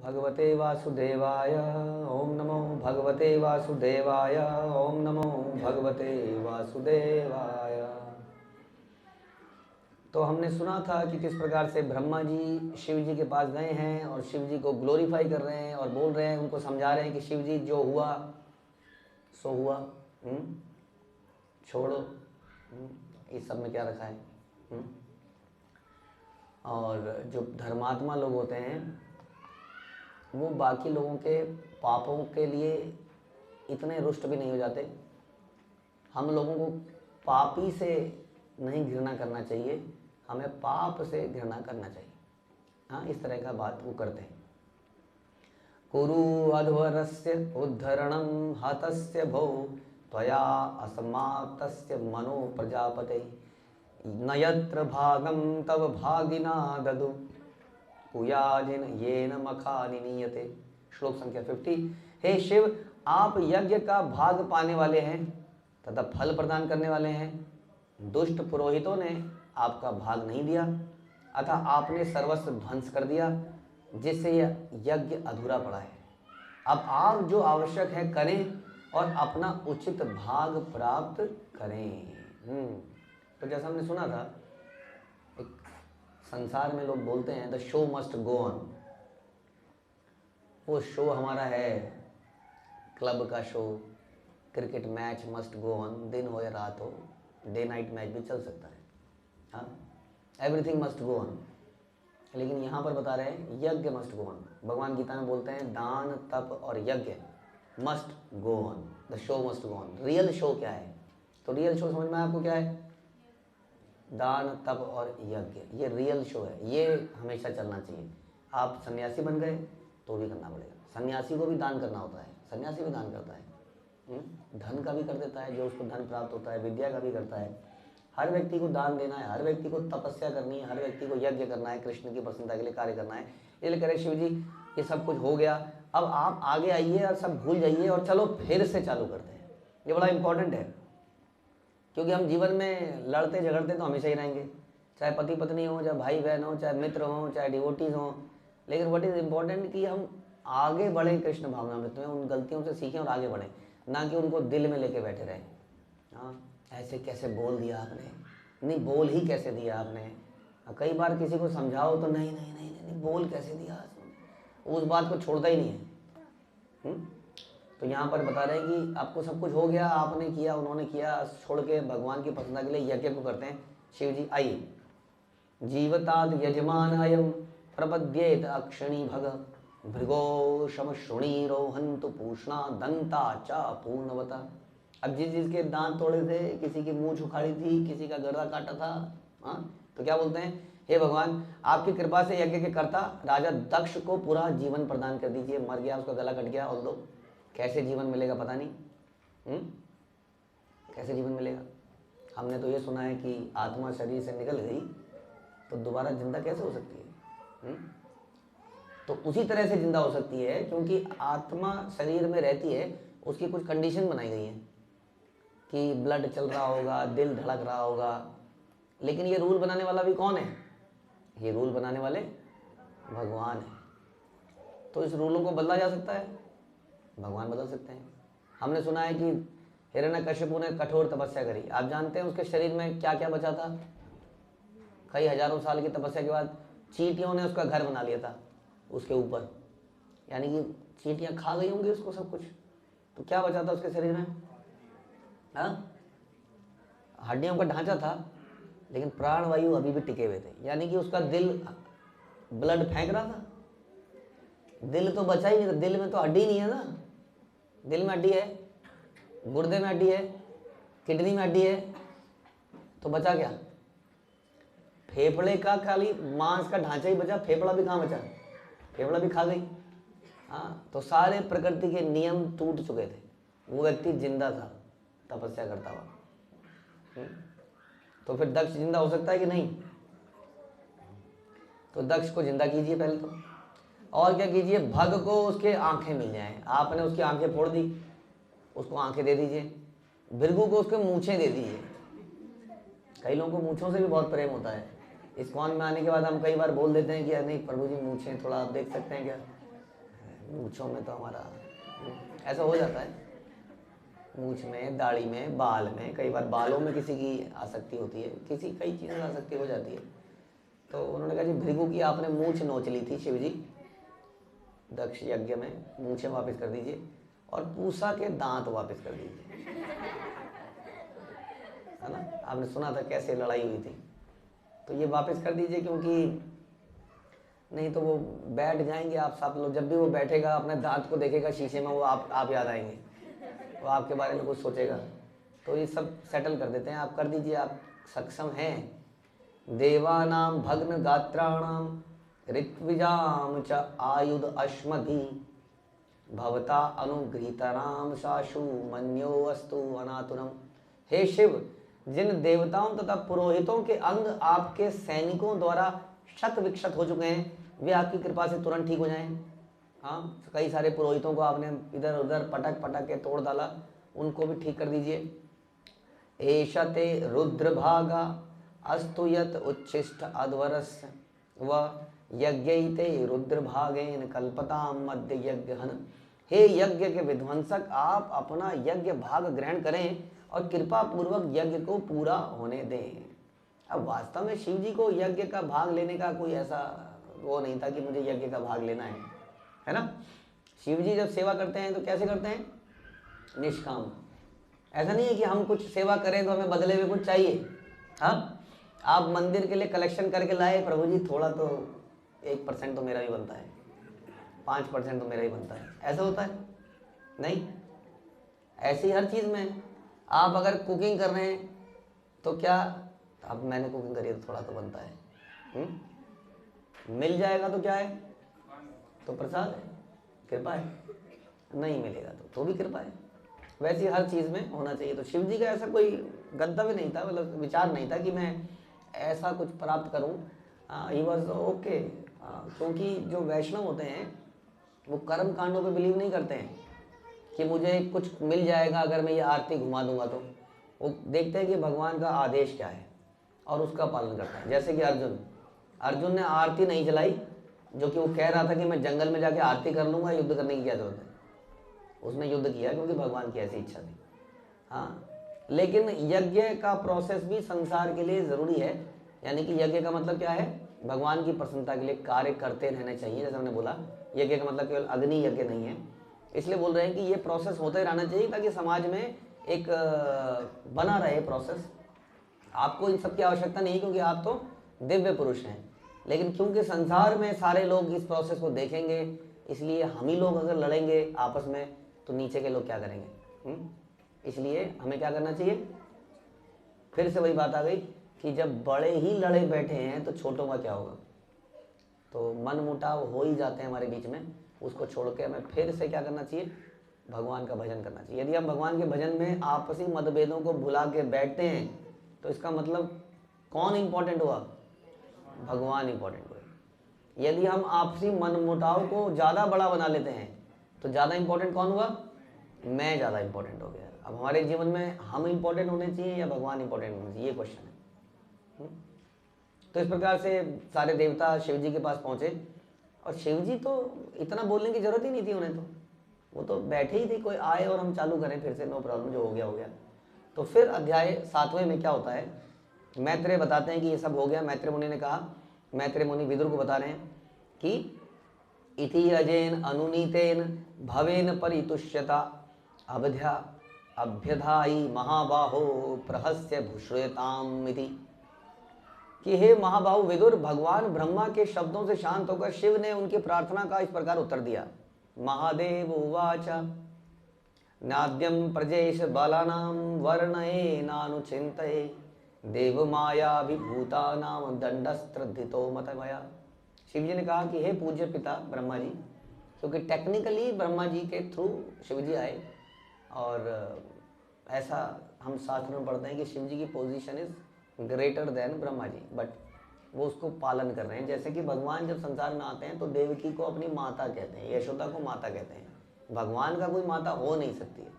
भगवते वासुदेवाय। ओम नमो भगवते वासुदेवाय। ओम नमो भगवते वासुदेवाय। तो हमने सुना था कि किस प्रकार से ब्रह्मा जी शिव जी के पास गए हैं और शिव जी को ग्लोरीफाई कर रहे हैं और बोल रहे हैं, उनको समझा रहे हैं कि शिव जी जो हुआ सो हुआ, छोड़ो, इस सब में क्या रखा है। और जो धर्मात्मा लोग होते हैं वो बाकी लोगों के पापों के लिए इतने रुष्ट भी नहीं हो जाते। हम लोगों को पापी से नहीं घृणा करना चाहिए, हमें पाप से घृणा करना चाहिए। हाँ, इस तरह का बात वो करते हैं। कुरु अध्वरस्य उद्धरणं हतस्य भो त्वया अस्मात्तस्य मनो प्रजापते न यत्र भागं तव भागिना ददु कुयाजिन येन मखानि नीयते। श्लोक संख्या 50। हे शिव, आप यज्ञ का भाग पाने वाले हैं तथा फल प्रदान करने वाले हैं। दुष्ट पुरोहितों ने आपका भाग नहीं दिया, अतः आपने सर्वस्व ध्वंस कर दिया, जिससे यह यज्ञ अधूरा पड़ा है। अब आप जो आवश्यक है करें और अपना उचित भाग प्राप्त करें। तो जैसा हमने सुना था, एक संसार में लोग बोलते हैं the show must go on. वो शो हमारा है, क्लब का show, cricket match must go on, दिन हो या रात हो, डे नाइट मैच भी चल सकता है। हाँ, एवरीथिंग मस्ट गो ऑन। लेकिन यहाँ पर बता रहे हैं यज्ञ मस्ट गो ऑन। भगवान गीता में बोलते हैं दान तप और यज्ञ must go on, the show must go on. Real show क्या है? तो रियल शो समझ में आपको क्या है? दान तप और यज्ञ, ये रियल शो है, ये हमेशा चलना चाहिए। आप सन्यासी बन गए तो भी करना पड़ेगा। सन्यासी को भी दान करना होता है, सन्यासी भी दान करता है, धन का भी कर देता है, जो उसको धन प्राप्त होता है, विद्या का भी करता है। हर व्यक्ति को दान देना है, हर व्यक्ति को तपस्या करनी है, हर व्यक्ति को यज्ञ करना है, कृष्ण की प्रसन्नता के लिए कार्य करना है। इसलिए कह रहे शिव जी ये सब कुछ हो गया, अब आप आगे आइए और सब भूल जाइए और चलो फिर से चालू करते हैं। ये बड़ा इंपॉर्टेंट है, क्योंकि हम जीवन में लड़ते झगड़ते तो हमेशा ही रहेंगे, चाहे पति पत्नी हो, चाहे भाई बहन हो, चाहे मित्र हो, चाहे डिवोटीज हो। लेकिन व्हाट इज इम्पोर्टेंट कि हम आगे बढ़ें कृष्ण भावनामृत में, उन गलतियों से सीखें और आगे बढ़ें, ना कि उनको दिल में लेके बैठे रहें। हाँ, ऐसे कैसे बोल दिया आपने, नहीं बोल ही कैसे दिया आपने। कई बार किसी को समझाओ तो नहीं नहीं नहीं नहीं, नहीं बोल कैसे दिया, उस बात को छोड़ता ही नहीं है। तो यहाँ पर बता रहे हैं कि आपको सब कुछ हो गया, आपने किया, उन्होंने किया, छोड़ के भगवान की प्रसन्नता के लिए यज्ञ को करते हैं। शिव जी आइए, जीवताद यजमान अयम प्रपद्येत अक्षणी भग भृगो शम श्रुणी रोहंतु पूषणा दंता चा पूर्णवता। अब जिसके दांत तोड़े थे, किसी की मूंछ उखाड़ी थी, किसी का गर्दन काटा था, हाँ, तो क्या बोलते हैं, हे भगवान आपकी कृपा से यज्ञ के कर्ता राजा दक्ष को पूरा जीवन प्रदान कर दीजिए। मर गया, उसका गला कट गया, और लो कैसे जीवन मिलेगा पता नहीं। कैसे जीवन मिलेगा? हमने तो ये सुना है कि आत्मा शरीर से निकल गई तो दोबारा जिंदा कैसे हो सकती है? तो उसी तरह से जिंदा हो सकती है, क्योंकि आत्मा शरीर में रहती है, उसकी कुछ कंडीशन बनाई गई है कि ब्लड चल रहा होगा, दिल धड़क रहा होगा। लेकिन ये रूल बनाने वाला भी कौन है? ये रूल बनाने वाले भगवान है। तो इस रूलों को बदला जा सकता है, भगवान बदल सकते हैं। हमने सुना है कि हिरण्यकश्यपु ने कठोर तपस्या करी। आप जानते हैं उसके शरीर में क्या क्या बचा था? कई हजारों साल की तपस्या के बाद चींटियों ने उसका घर बना लिया था उसके ऊपर, यानी कि चींटियां खा गई होंगी उसको सब कुछ। तो क्या बचा था उसके शरीर में? हाँ, हड्डियों का ढांचा था, लेकिन प्राणवायु अभी भी टिके हुए थे, यानी कि उसका दिल ब्लड फेंक रहा था। दिल तो बचा ही नहीं था, दिल में तो हड्डी नहीं है ना। दिल में हड्डी है, गुर्दे में हड्डी है, किडनी में हड्डी है, तो बचा क्या? फेफड़े का खाली मांस का ढांचा ही बचा, फेफड़ा भी कहाँ बचा? फेफड़ा भी खा गई। हाँ, तो सारे प्रकृति के नियम टूट चुके थे। वो व्यक्ति जिंदा था तपस्या करता हुआ। तो फिर दक्ष जिंदा हो सकता है कि नहीं? तो दक्ष को जिंदा कीजिए पहले तो, और क्या कीजिए, भग को उसके आंखें मिल जाएं। आपने उसकी आंखें फोड़ दी, उसको आंखें दे दीजिए। भृगु को उसके मूछें दे दीजिए। कई लोगों को मूछों से भी बहुत प्रेम होता है। इस्कॉन में आने के बाद हम कई बार बोल देते हैं कि नहीं प्रभु जी मूछें थोड़ा आप देख सकते हैं क्या? मूंछों में तो हमारा ऐसा हो जाता है, मूंछ में, दाढ़ी में, बाल में, कई बार बालों में किसी की आसक्ति होती है, किसी कई चीज़ों में आसक्ति हो जाती है। तो उन्होंने कहा जी भृगु की आपने मूंछ नोच ली थी शिव जी दक्ष यज्ञ में, मूंछें वापस कर दीजिए और पूसा के दांत वापस कर दीजिए, है ना। आपने सुना था कैसे लड़ाई हुई थी, तो ये वापस कर दीजिए, क्योंकि नहीं तो वो बैठ जाएंगे आप सब लोग, जब भी वो बैठेगा अपने दांत को देखेगा शीशे में, वो आप याद आएंगे, वो आपके बारे में कुछ सोचेगा। तो ये सब सेटल कर देते हैं, आप कर दीजिए, आप सक्षम हैं। देवानाम भग्न गात्राणाम ऋत्विजाम च आयुध अश्मधि भवता अनुगृहीतराम साशु मन्यो अस्तु अनातुरम। हे शिव, जिन देवताओं तथा पुरोहितों के अंग आपके सैनिकों द्वारा क्षत विक्षत हो चुके हैं, वे आपकी कृपा से तुरंत ठीक हो जाएं। हाँ, कई सारे पुरोहितों को आपने इधर उधर पटक पटक के तोड़ डाला, उनको भी ठीक कर दीजिए। एषते रुद्र भागा अस्तु यत उच्छिष्ट अध्वरस्य व यज्ञैते रुद्र भागेन कल्पताम मध्य यज्ञ हन। हे यज्ञ के विध्वंसक, आप अपना यज्ञ भाग ग्रहण करें और कृपा पूर्वक यज्ञ को पूरा होने दें। अब वास्तव में शिव जी को यज्ञ का भाग लेने का कोई ऐसा वो नहीं था कि मुझे यज्ञ का भाग लेना है ना। शिव जी जब सेवा करते हैं तो कैसे करते हैं? निष्काम। ऐसा नहीं है कि हम कुछ सेवा करें तो हमें बदले में कुछ चाहिए। हाँ, आप मंदिर के लिए कलेक्शन करके लाए, प्रभु जी थोड़ा तो 1% तो मेरा भी बनता है, 5% तो मेरा ही बनता है, ऐसा होता है? नहीं, ऐसे ही हर चीज़ में आप अगर कुकिंग कर रहे हैं तो क्या, अब मैंने कुकिंग करी है तो थोड़ा तो बनता है, मिल जाएगा तो क्या है? तो प्रसाद है, कृपा है। नहीं मिलेगा तो भी कृपा है। वैसे हर चीज़ में होना चाहिए। तो शिव जी का ऐसा कोई गंतव्य नहीं था, मतलब विचार नहीं था कि मैं ऐसा कुछ प्राप्त करूं। ही वॉज ओके, क्योंकि जो वैष्णव होते हैं वो कर्म कांडों पे बिलीव नहीं करते हैं कि मुझे कुछ मिल जाएगा अगर मैं ये आरती घुमा दूंगा। तो वो देखते हैं कि भगवान का आदेश क्या है और उसका पालन करता है। जैसे कि अर्जुन ने आरती नहीं चलाई, जो कि वो कह रहा था कि मैं जंगल में जाके आरती कर लूँगा, युद्ध करने की क्या जरूरत है। उसने युद्ध किया क्योंकि भगवान की ऐसी इच्छा थी। हाँ, लेकिन यज्ञ का प्रोसेस भी संसार के लिए ज़रूरी है। यानी कि यज्ञ का मतलब क्या है? भगवान की प्रसन्नता के लिए कार्य करते रहने चाहिए। जैसे हमने बोला, यज्ञ का मतलब केवल अग्नि यज्ञ नहीं है। इसलिए बोल रहे हैं कि ये प्रोसेस होते रहना चाहिए ताकि समाज में एक बना रहे प्रोसेस। आपको इन सब की आवश्यकता नहीं, क्योंकि आप तो दिव्य पुरुष हैं। लेकिन क्योंकि संसार में सारे लोग इस प्रोसेस को देखेंगे, इसलिए हम ही लोग अगर लड़ेंगे आपस में तो नीचे के लोग क्या करेंगे? इसलिए हमें क्या करना चाहिए? फिर से वही बात आ गई कि जब बड़े ही लड़े बैठे हैं तो छोटों का क्या होगा? तो मन मुटाव हो ही जाते हैं हमारे बीच में। उसको छोड़ के हमें फिर से क्या करना चाहिए? भगवान का भजन करना चाहिए। यदि हम भगवान के भजन में आपसी मतभेदों को भुला के बैठते हैं तो इसका मतलब कौन इंपॉर्टेंट हुआ? भगवान इंपॉर्टेंट हुआ। यदि हम आपसी मनमुटाव को ज़्यादा बड़ा बना लेते हैं तो ज़्यादा इंपॉर्टेंट कौन हुआ? मैं ज़्यादा इंपॉर्टेंट हो गया। अब हमारे जीवन में हम इंपॉर्टेंट होने चाहिए या भगवान इंपॉर्टेंट होने चाहिए, ये क्वेश्चन है। तो इस प्रकार से सारे देवता शिव जी के पास पहुँचे और शिव जी तो इतना बोलने की जरूरत ही नहीं थी उन्हें, तो वो तो बैठे ही थे, कोई आए और हम चालू करें फिर से, नो प्रॉब्लम, जो हो गया हो गया। तो फिर अध्याय 7वें में क्या होता है? मैत्रेय बताते हैं कि ये सब हो गया। मैत्रेय मुनि ने कहा, मैत्रेय मुनि विदुर को बता रहे हैं कि इति अजेन अनुनीतेन भवेन परितुष्यता अभ्यधाई महाबाहो प्रहस्य भूषयताम इति, कि हे महाबाहु विदुर, भगवान ब्रह्मा के शब्दों से शांत होकर शिव ने उनकी प्रार्थना का इस प्रकार उत्तर दिया। महादेव उवाच नाद्यम प्रजेश बालानाम वर्णये नानुचिंतये देव माया विभूता नाम दंडस्त्रधितो मतमया। शिव जी ने कहा कि हे पूज्य पिता ब्रह्मा जी, क्योंकि टेक्निकली ब्रह्मा जी के थ्रू शिव जी आए, और ऐसा हम शास्त्र में पढ़ते हैं कि शिव जी की position is greater than Brahma ji, but वो उसको पालन कर रहे हैं। जैसे कि भगवान जब संसार में आते हैं तो देवकी को अपनी माता कहते हैं, यशोदा को माता कहते हैं। भगवान का कोई माता हो नहीं सकती है।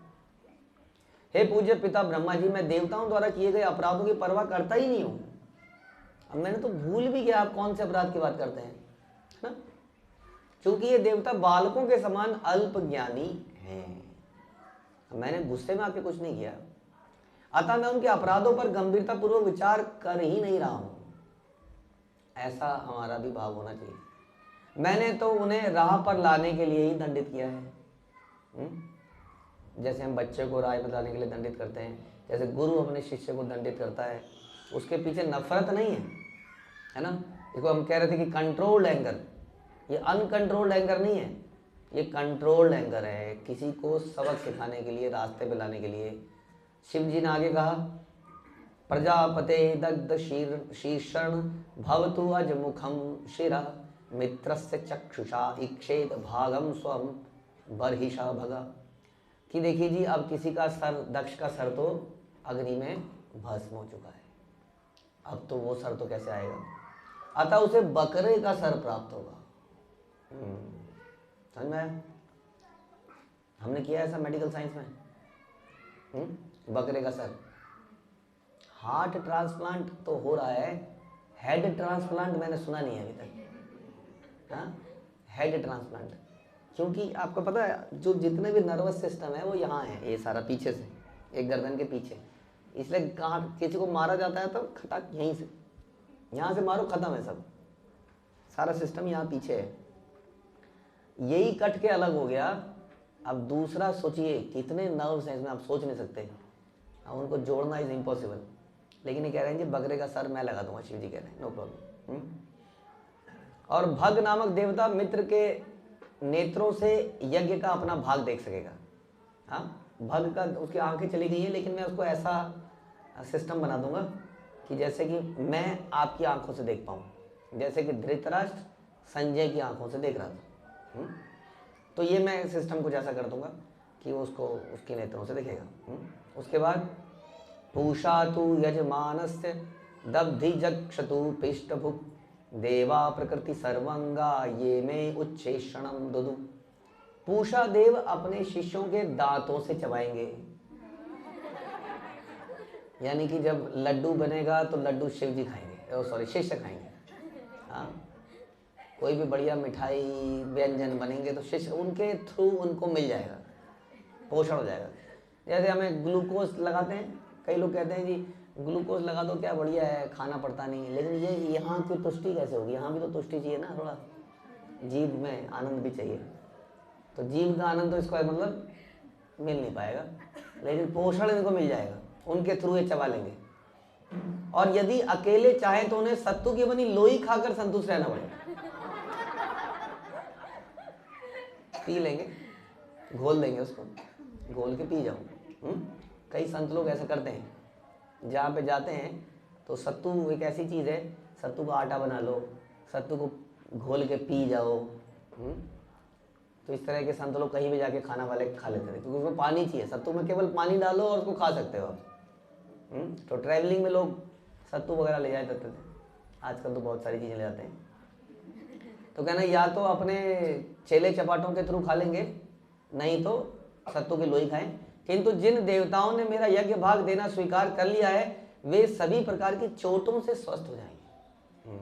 हे पूज्य पिता ब्रह्मा जी, मैं देवताओं द्वारा किए गए अपराधों की परवाह करता ही नहीं हूँ। अब मैंने तो भूल भी गया आप कौन से अपराध की बात करते हैं, है ना। क्योंकि ये देवता बालकों के समान अल्प ज्ञानी हैं। मैंने गुस्से में आके कुछ नहीं किया, अतः मैं उनके अपराधों पर गंभीरता पूर्वक विचार कर ही नहीं रहा हूं। ऐसा हमारा भी भाव होना चाहिए। मैंने तो उन्हें राह पर लाने के लिए ही दंडित किया है। जैसे हम बच्चे को राह पर लाने के लिए दंडित करते हैं, जैसे गुरु अपने शिष्य को दंडित करता है, उसके पीछे नफरत नहीं है ना। देखो हम कह रहे थे कि कंट्रोल्ड एंगर, ये अनकंट्रोल्ड एंगर नहीं है, ये कंट्रोल्ड एंगर है, किसी को सबक सिखाने के लिए, रास्ते पे लाने के लिए। शिव जी ने आगे कहा, प्रजापते दग्ध शीर्षण भवतु अजमुखम शिरा मित्रस्य चक्षुषा इक्षेद भागम स्वम बर्हिषा भगा। कि देखिए जी, अब किसी का सर, दक्ष का सर तो अग्नि में भस्म हो चुका है, अब तो वो सर तो कैसे आएगा, अतः उसे बकरे का सर प्राप्त होगा। समझ में आया? हमने किया ऐसा मेडिकल साइंस में। बकरे का सर। हार्ट ट्रांसप्लांट तो हो रहा है, हेड ट्रांसप्लांट मैंने सुना नहीं है अभी तक। हाँ, हेड ट्रांसप्लांट, क्योंकि आपको पता है जो जितने भी नर्वस सिस्टम है वो यहाँ है, ये सारा पीछे से, एक गर्दन के पीछे, इसलिए कहाँ किसी को मारा जाता है तो खटाक यहीं से, यहाँ से मारो, खत्म है सब, सारा सिस्टम यहाँ पीछे है। यही कट के अलग हो गया। अब दूसरा सोचिए, कितने नर्व्स हैं इसमें, आप सोच नहीं सकते। अब उनको जोड़ना इज इम्पॉसिबल, लेकिन ये कह रहे हैं जी बकरे का सर मैं लगा दूंगा, शिव जी कह रहे हैं, नो प्रॉब्लम। और भग नामक देवता मित्र के नेत्रों से यज्ञ का अपना भाग देख सकेगा। हाँ, भग का, उसकी आंखें चली गई हैं, लेकिन मैं उसको ऐसा सिस्टम बना दूंगा कि जैसे कि मैं आपकी आंखों से देख पाऊँ, जैसे कि धृतराष्ट्र संजय की आंखों से देख रहा था। तो ये मैं सिस्टम कुछ ऐसा कर दूंगा कि वो उसको उसके नेत्रों से देखेगा। उसके बाद पूषा तु यजमानस्य दब्धि जक्षतु पिष्टभुक् देवा प्रकृति सर्वंगा ये में उच्छेषणम दुदु। पूषा देव अपने शिष्यों के दांतों से चबाएंगे, यानी कि जब लड्डू बनेगा तो लड्डू शिव जी खाएंगे, सॉरी शिष्य खाएंगे। हाँ, कोई भी बढ़िया मिठाई व्यंजन बनेंगे तो शिष्य, उनके थ्रू उनको मिल जाएगा, पोषण हो जाएगा। जैसे हमें ग्लूकोज लगाते हैं, कई लोग कहते हैं जी ग्लूकोज लगा दो, क्या बढ़िया है, खाना पड़ता नहीं, लेकिन ये यहाँ की तुष्टि कैसे होगी, यहाँ भी तो तुष्टि चाहिए ना, थोड़ा जीभ में आनंद भी चाहिए। तो जीभ का आनंद तो इसको मतलब मिल नहीं पाएगा, लेकिन पोषण इनको मिल जाएगा, उनके थ्रू ये चबा लेंगे। और यदि अकेले चाहे तो उन्हें सत्तू की बनी लोई खाकर संतुष्ट रहना पड़ेगा, पी लेंगे, घोल देंगे उसको, घोल के पी जाओ। कई संत लोग ऐसा करते हैं, जहाँ पे जाते हैं तो सत्तू एक ऐसी चीज़ है, सत्तू का आटा बना लो, सत्तू को घोल के पी जाओ। तो इस तरह के संत लोग कहीं भी जाके खाना वाले खा लेते थे, क्योंकि उसमें पानी चाहिए, सत्तू में केवल पानी डालो और उसको खा सकते हो आप। तो ट्रैवलिंग में लोग सत्तू वगैरह ले जाए करते थे, आजकल तो बहुत सारी चीज़ें ले जाते हैं। तो कहना या तो अपने चेले चपाटों के थ्रू खा लेंगे, नहीं तो सत्तू की लोई खाएं। किंतु जिन देवताओं ने मेरा यज्ञ भाग देना स्वीकार कर लिया है वे सभी प्रकार की चोटों से स्वस्थ हो जाएंगे।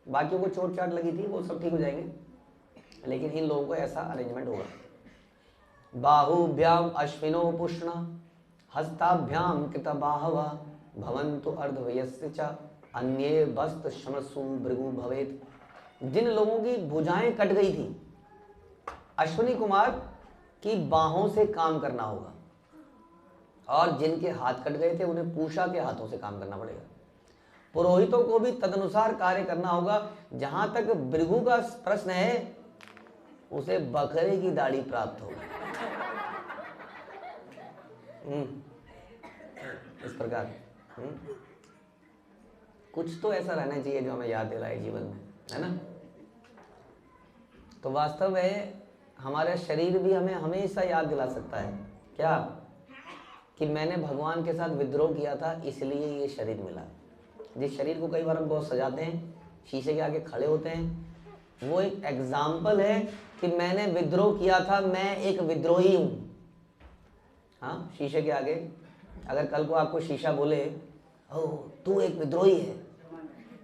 बाकियों को चोट चाट लगी थी वो सब ठीक हो जाएंगे, लेकिन इन लोगों को ऐसा अरेंजमेंट होगा। बाहुभ्याम अश्विनो पुष्ण हस्ताभ्याम कृतबाहवा भवन्तु अर्धवयस्य च अन्ये बस्त शमसु भृगु भवेत्। जिन लोगों की भुजाएं कट गई थी, अश्विनी कुमार की बाहों से काम करना होगा, और जिनके हाथ कट गए थे उन्हें पूषा के हाथों से काम करना पड़ेगा। पुरोहितों को भी तदनुसार कार्य करना होगा। जहां तक भृगु का प्रश्न है, उसे बकरे की दाढ़ी प्राप्त होगी। इस प्रकार कुछ तो ऐसा रहना चाहिए जो हमें याद दिलाए जीवन में, है ना। तो वास्तव में हमारा शरीर भी हमें हमेशा याद दिला सकता है क्या, कि मैंने भगवान के साथ विद्रोह किया था इसलिए ये शरीर मिला। जिस शरीर को कई बार हम बहुत सजाते हैं, शीशे के आगे खड़े होते हैं, वो एक एग्जाम्पल है कि मैंने विद्रोह किया था, मैं एक विद्रोही हूँ। हाँ, शीशे के आगे अगर कल को आपको शीशा बोले ओह तू एक विद्रोही है,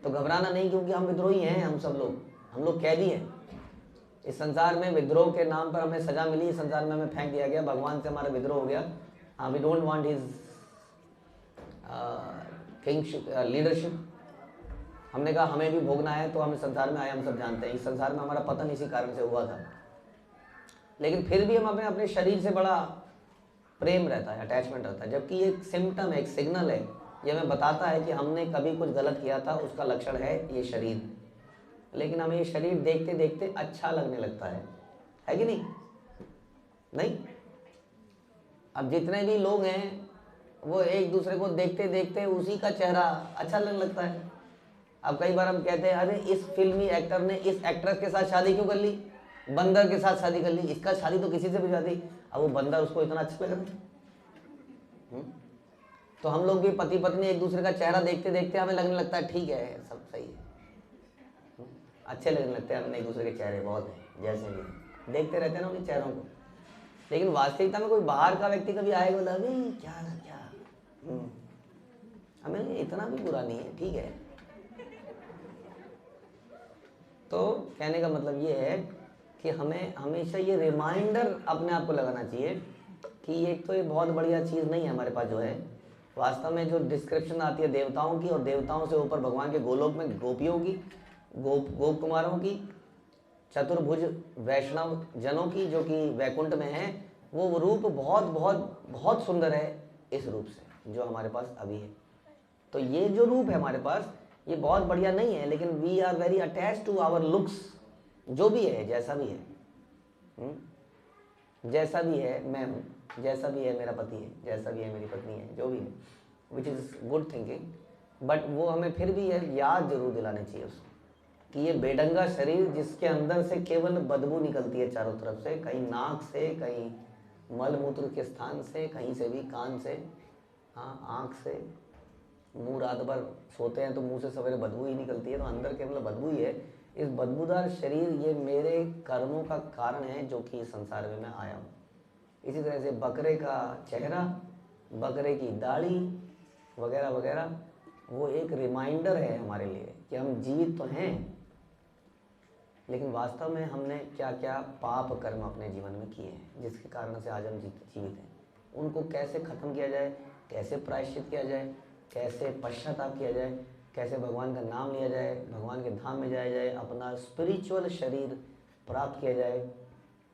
तो घबराना नहीं, क्योंकि हम विद्रोही हैं, हम सब लोग, हम लोग कैदी हैं। इस संसार में विद्रोह के नाम पर हमें सजा मिली, इस संसार में हमें फेंक दिया गया, भगवान से हमारा विद्रोह हो गया। हाँ, we don't want his kingship leadership. हमने कहा हमें भी भोगना है, तो हम इस संसार में आए, हम सब जानते हैं इस संसार में हमारा पतन इसी कारण से हुआ था। लेकिन फिर भी हम अपने शरीर से बड़ा प्रेम रहता है, अटैचमेंट रहता है, जबकि ये एक सिम्टम है, एक सिग्नल है, ये हमें बताता है कि हमने कभी कुछ गलत किया था, उसका लक्षण है ये शरीर। लेकिन हमें ये शरीर देखते देखते अच्छा लगने लगता है कि नहीं? नहीं, अब जितने भी लोग हैं वो एक दूसरे को देखते देखते उसी का चेहरा अच्छा लगने लगता है। अब कई बार हम कहते हैं अरे इस फिल्मी एक्टर ने इस एक्ट्रेस के साथ शादी क्यों कर ली, बंदर के साथ शादी कर ली, इसका शादी तो किसी से भी शादी। अब वो बंदर उसको इतना अच्छा लग रहा है। तो हम लोग भी पति पत्नी एक दूसरे का चेहरा देखते देखते हमें लगने लगता है ठीक है, सब सही है, अच्छे लगने लगते हैं, हमने एक दूसरे के चेहरे बहुत हैं, जैसे भी देखते रहते हैं ना उन्हीं चेहरों को। लेकिन वास्तविकता में कोई बाहर का व्यक्ति कभी आएगा बोला अभी क्या क्या हमें इतना भी बुरा नहीं है, ठीक है। तो कहने का मतलब ये है कि हमें हमेशा ये रिमाइंडर अपने आप को लगाना चाहिए कि एक तो ये बहुत बढ़िया चीज़ नहीं है हमारे पास जो है। वास्तव में जो डिस्क्रिप्शन आती है देवताओं की, और देवताओं से ऊपर भगवान के गोलोक में गोपियों की, गोप कुमारों की, चतुर्भुज वैष्णव जनों की जो कि वैकुंठ में है, वो रूप बहुत बहुत बहुत सुंदर है इस रूप से जो हमारे पास अभी है। तो ये जो रूप है हमारे पास ये बहुत बढ़िया नहीं है, लेकिन we are very attach to our looks, जो भी है जैसा भी है, जैसा भी है मैं हूँ, जैसा भी है मेरा पति है, जैसा भी है मेरी पत्नी है, जो भी है, which is good thinking. But वो हमें फिर भी याद जरूर दिलानी चाहिए उसको कि ये बेढंगा शरीर जिसके अंदर से केवल बदबू निकलती है चारों तरफ से, कहीं नाक से, कहीं मल मूत्र के स्थान से, कहीं से भी, कान से, हाँ आँख से, मुंह रात भर सोते हैं तो मुंह से सवेरे बदबू ही निकलती है, तो अंदर केवल बदबू ही है। इस बदबूदार शरीर ये मेरे कर्मों का कारण है जो कि इस संसार में मैं आया हूँ। इसी तरह से बकरे का चेहरा, बकरे की दाढ़ी वगैरह वगैरह वो एक रिमाइंडर है हमारे लिए कि हम जीवित तो हैं, लेकिन वास्तव में हमने क्या क्या पाप कर्म अपने जीवन में किए हैं जिसके कारण से आज हम जीवित हैं। उनको कैसे ख़त्म किया जाए, कैसे प्रायश्चित किया जाए, कैसे पश्चाताप किया जाए, कैसे भगवान का नाम लिया जाए, भगवान के धाम में जाया जाए, अपना स्पिरिचुअल शरीर प्राप्त किया जाए,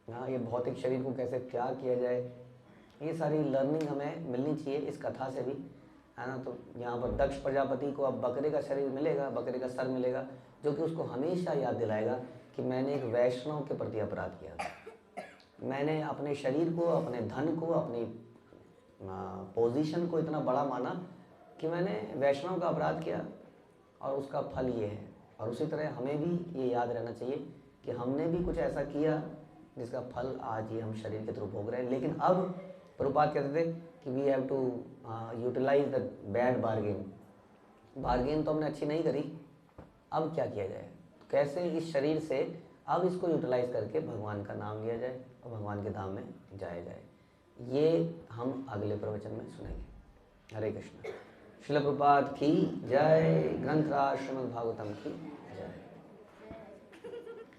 हाँ ये भौतिक शरीर को कैसे त्याग किया जाए, ये सारी लर्निंग हमें मिलनी चाहिए इस कथा से भी, है ना। तो यहाँ पर दक्ष प्रजापति को अब बकरे का शरीर मिलेगा, बकरे का सर मिलेगा, जो कि उसको हमेशा याद दिलाएगा कि मैंने एक वैष्णव के प्रति अपराध किया था, मैंने अपने शरीर को, अपने धन को, अपनी पोजीशन को इतना बड़ा माना कि मैंने वैष्णव का अपराध किया और उसका फल ये है। और उसी तरह हमें भी ये याद रहना चाहिए कि हमने भी कुछ ऐसा किया जिसका फल आज ये हम शरीर के थ्रू भोग रहे हैं। लेकिन अब प्रभुपाद कहते थे कि we have to utilise the bad bargain तो हमने अच्छी नहीं करी, अब क्या किया जाए, कैसे इस शरीर से अब इसको यूटिलाइज करके भगवान का नाम लिया जाए और भगवान के धाम में जाया जाए, ये हम अगले प्रवचन में सुनेंगे। हरे कृष्ण। श्रील प्रभुपाद की जय। ग्रंथराज श्रीमद् भागवतम की